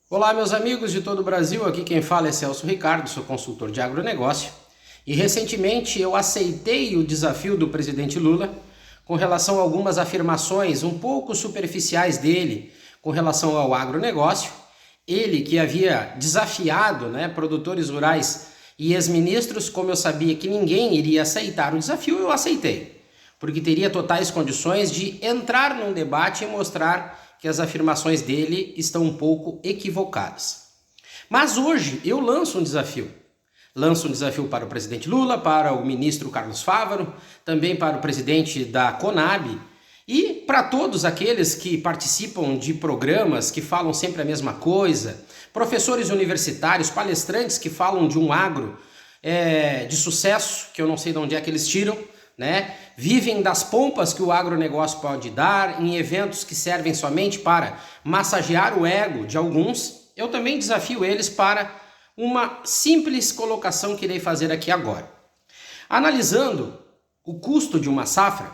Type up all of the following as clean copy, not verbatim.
Olá, meus amigos de todo o Brasil, aqui quem fala é Celso Ricardo, sou consultor de agronegócio e recentemente eu aceitei o desafio do presidente Lula com relação a algumas afirmações um pouco superficiais dele com relação ao agronegócio. Ele que havia desafiado, produtores rurais e ex-ministros, como eu sabia que ninguém iria aceitar o desafio, eu aceitei, porque teria totais condições de entrar num debate e mostrar que as afirmações dele estão um pouco equivocadas. Mas hoje eu lanço um desafio. Lanço um desafio para o presidente Lula, para o ministro Carlos Fávaro, também para o presidente da Conab e para todos aqueles que participam de programas que falam sempre a mesma coisa, professores universitários, palestrantes que falam de um agro de sucesso, que eu não sei de onde é que eles tiram, vivem das pompas que o agronegócio pode dar, em eventos que servem somente para massagear o ego de alguns. Eu também desafio eles para uma simples colocação que irei fazer aqui agora. Analisando o custo de uma safra,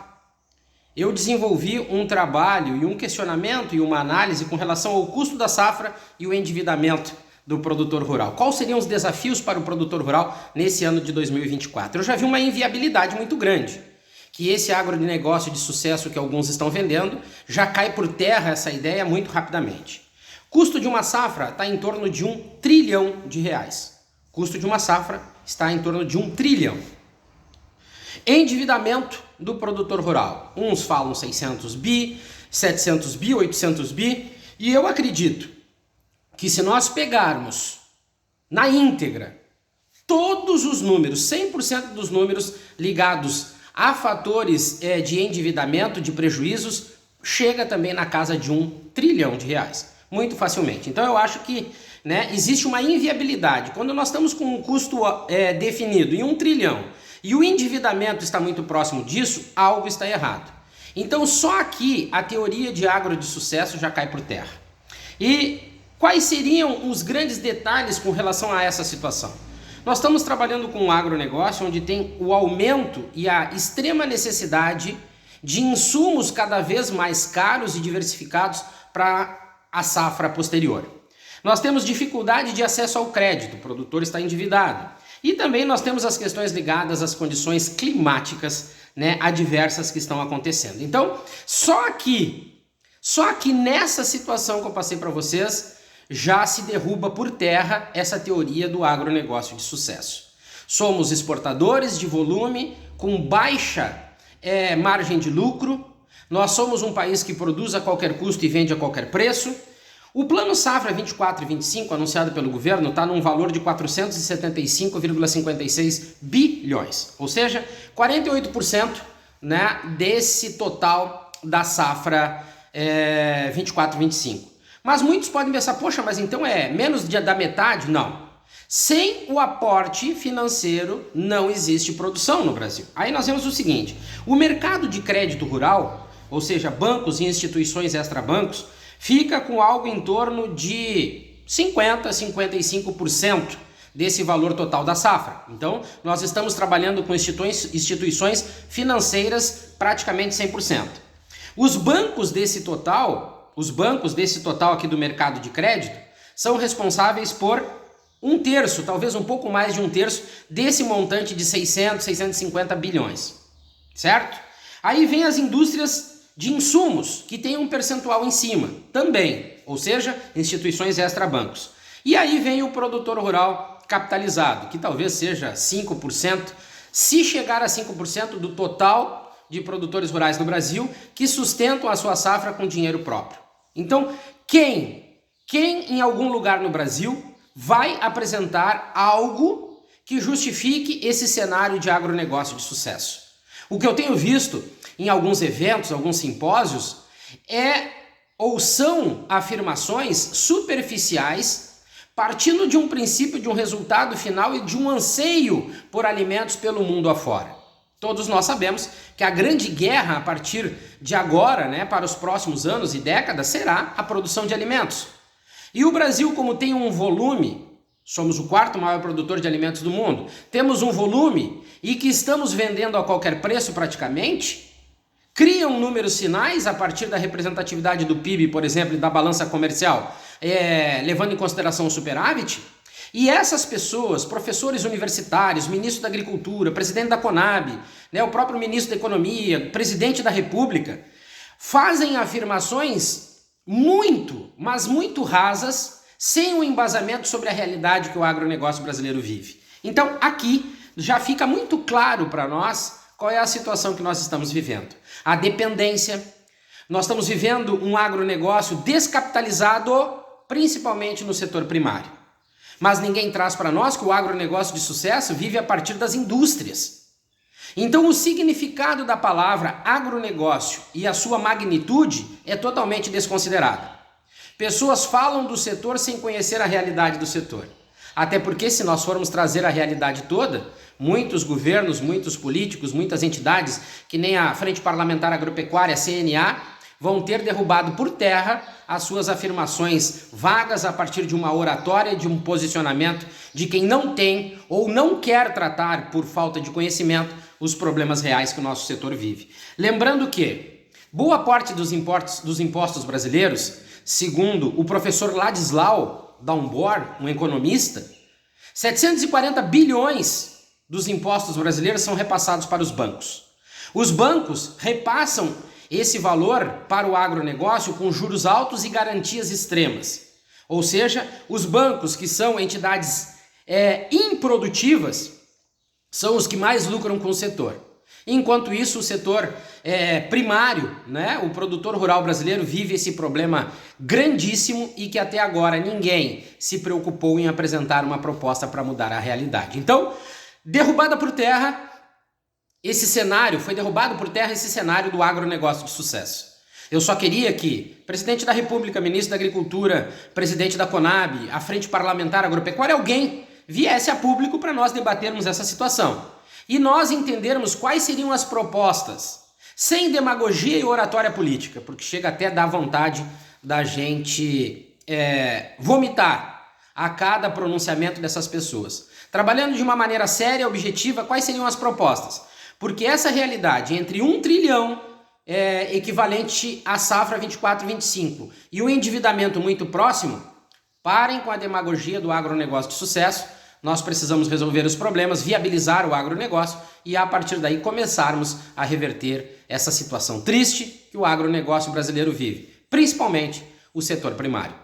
eu desenvolvi um trabalho e um questionamento e uma análise com relação ao custo da safra e o endividamento do produtor rural. Quais seriam os desafios para o produtor rural nesse ano de 2024? Eu já vi uma inviabilidade muito grande, que esse agronegócio de sucesso que alguns estão vendendo já cai por terra essa ideia muito rapidamente. Custo de uma safra está em torno de R$1 trilhão. Custo de uma safra está em torno de 1 trilhão. Endividamento do produtor rural. Uns falam 600 bi, 700 bi, 800 bi, e eu acredito que se nós pegarmos na íntegra todos os números, 100% dos números ligados a fatores de endividamento, de prejuízos, chega também na casa de R$1 trilhão, muito facilmente. Então eu acho que existe uma inviabilidade. Quando nós estamos com um custo definido em 1 trilhão e o endividamento está muito próximo disso, algo está errado. Então só aqui a teoria de agro de sucesso já cai por terra. E quais seriam os grandes detalhes com relação a essa situação? Nós estamos trabalhando com um agronegócio onde tem o aumento e a extrema necessidade de insumos cada vez mais caros e diversificados para a safra posterior. Nós temos dificuldade de acesso ao crédito, o produtor está endividado. E também nós temos as questões ligadas às condições climáticas adversas que estão acontecendo. Então, só aqui nessa situação que eu passei para vocês, já se derruba por terra essa teoria do agronegócio de sucesso. Somos exportadores de volume com baixa margem de lucro, nós somos um país que produz a qualquer custo e vende a qualquer preço. O Plano Safra 24 e 25, anunciado pelo governo, está num valor de 475,56 bilhões, ou seja, 48% desse total da safra 24 e 25. Mas muitos podem pensar, poxa, mas então é menos da metade? Não. Sem o aporte financeiro não existe produção no Brasil. Aí nós vemos o seguinte, o mercado de crédito rural, ou seja, bancos e instituições extrabancos, fica com algo em torno de 50% a 55% desse valor total da safra. Então, nós estamos trabalhando com instituições financeiras praticamente 100%. Os bancos desse total aqui do mercado de crédito são responsáveis por 1/3, talvez um pouco mais de 1/3 desse montante de 600, 650 bilhões, certo? Aí vem as indústrias de insumos, que tem um percentual em cima também, ou seja, instituições extrabancos. E aí vem o produtor rural capitalizado, que talvez seja 5%, se chegar a 5% do total de produtores rurais no Brasil que sustentam a sua safra com dinheiro próprio. Então, quem em algum lugar no Brasil vai apresentar algo que justifique esse cenário de agronegócio de sucesso? O que eu tenho visto em alguns eventos, alguns simpósios, são afirmações superficiais, partindo de um princípio, de um resultado final e de um anseio por alimentos pelo mundo afora. Todos nós sabemos que a grande guerra a partir de agora, para os próximos anos e décadas, será a produção de alimentos. E o Brasil, como tem um volume, somos o 4º maior produtor de alimentos do mundo, temos um volume e que estamos vendendo a qualquer preço praticamente, criam números sinais a partir da representatividade do PIB, por exemplo, e da balança comercial, levando em consideração o superávit. E essas pessoas, professores universitários, ministro da Agricultura, presidente da Conab, né, o próprio ministro da Economia, presidente da República, fazem afirmações muito, mas muito rasas, sem um embasamento sobre a realidade que o agronegócio brasileiro vive. Então, aqui já fica muito claro para nós qual é a situação que nós estamos vivendo. A dependência, nós estamos vivendo um agronegócio descapitalizado, principalmente no setor primário. Mas ninguém traz para nós que o agronegócio de sucesso vive a partir das indústrias. Então o significado da palavra agronegócio e a sua magnitude é totalmente desconsiderada. Pessoas falam do setor sem conhecer a realidade do setor. Até porque se nós formos trazer a realidade toda, muitos governos, muitos políticos, muitas entidades, que nem a Frente Parlamentar Agropecuária, CNA, vão ter derrubado por terra as suas afirmações vagas a partir de uma oratória, de um posicionamento de quem não tem ou não quer tratar, por falta de conhecimento, os problemas reais que o nosso setor vive. Lembrando que boa parte dos impostos brasileiros, segundo o professor Ladislau Daumbor, um economista, 740 bilhões dos impostos brasileiros são repassados para os bancos. Os bancos repassam esse valor para o agronegócio com juros altos e garantias extremas. Ou seja, os bancos, que são entidades improdutivas, são os que mais lucram com o setor. Enquanto isso, o setor primário, né, o produtor rural brasileiro vive esse problema grandíssimo e que até agora ninguém se preocupou em apresentar uma proposta para mudar a realidade. Então, derrubada por terra, foi derrubado por terra esse cenário do agronegócio de sucesso. Eu só queria que presidente da República, ministro da Agricultura, presidente da Conab, a Frente Parlamentar Agropecuária, alguém viesse a público para nós debatermos essa situação. E nós entendermos quais seriam as propostas, sem demagogia e oratória política, porque chega até a dar vontade da gente vomitar a cada pronunciamento dessas pessoas. Trabalhando de uma maneira séria, objetiva, quais seriam as propostas? Porque essa realidade entre 1 trilhão equivalente à safra 24-25 e o endividamento muito próximo, parem com a demagogia do agronegócio de sucesso. Nós precisamos resolver os problemas, viabilizar o agronegócio e a partir daí começarmos a reverter essa situação triste que o agronegócio brasileiro vive, principalmente o setor primário.